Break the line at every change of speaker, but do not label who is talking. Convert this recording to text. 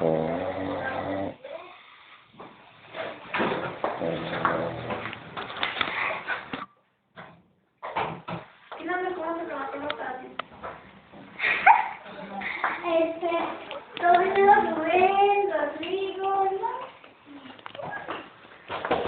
Oh.
¿Qué nombre conoce que no tengo fácil? Todo el mundo